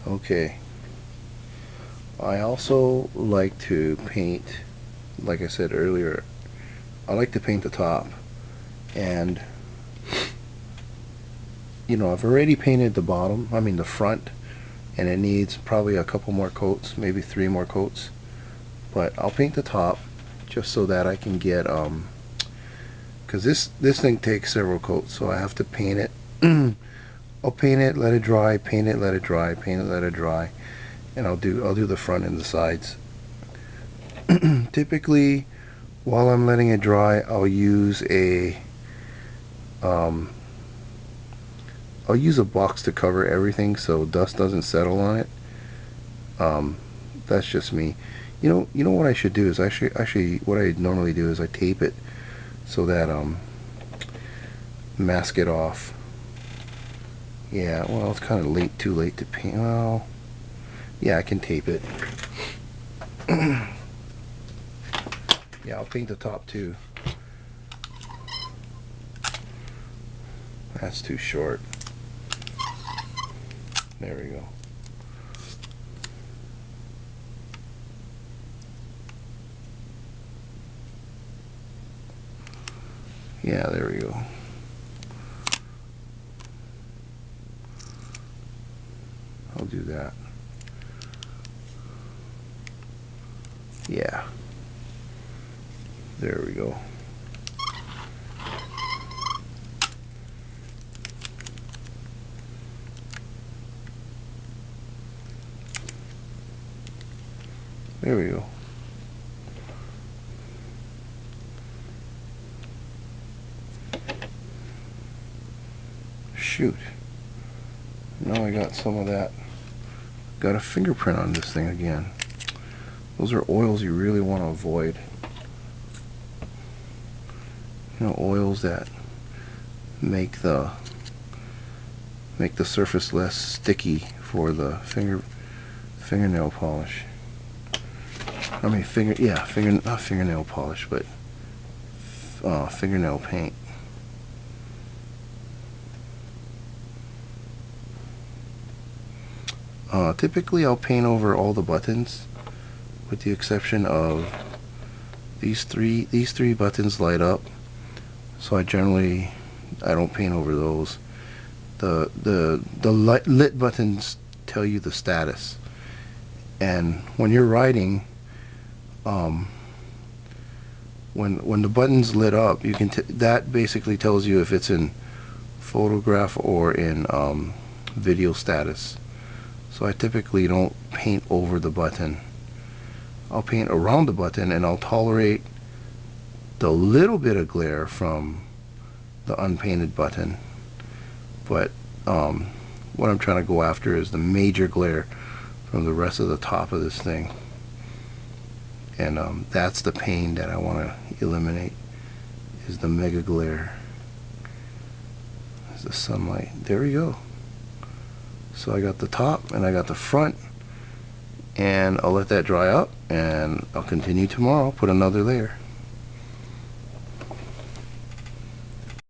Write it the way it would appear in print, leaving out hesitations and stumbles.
Okay, I also like to paint, like I said earlier, I like to paint the top. And you know, I've already painted the bottom, I mean the front, and it needs probably a couple more coats, maybe 3 more coats. But I'll paint the top just so that I can get because this thing takes several coats, so I have to paint it. I'll paint it, let it dry, paint it, let it dry, paint it, let it dry, and I'll do the front and the sides. Typically, while I'm letting it dry, um, I'll use a box to cover everything so dust doesn't settle on it. That's just me. You know what I should do is actually what I normally do is I tape it so that mask it off. Yeah, well, it's kind of too late to paint. Well, yeah, I can tape it. Yeah, I'll paint the top too. That's too short. There we go. Yeah, there we go. I'll do that. Yeah. There we go. There we go. Shoot. Now I got some of that. Got a fingerprint on this thing again. Those are oils you really want to avoid. You know, oils that make the surface less sticky for the fingernail polish. I mean not fingernail polish, but fingernail paint. Typically I'll paint over all the buttons with the exception of these three buttons light up, so I don't paint over those. The lit buttons tell you the status, and when you're writing, when the button's lit up, you can that basically tells you if it's in photograph or in video status. So I typically don't paint over the button. I'll paint around the button, and I'll tolerate the little bit of glare from the unpainted button, but what I'm trying to go after is the major glare from the rest of the top of this thing, and that's the pain that I want to eliminate, is the mega glare, is the sunlight. There we go. So I got the top and I got the front, and I'll let that dry up, and I'll continue tomorrow, put another layer.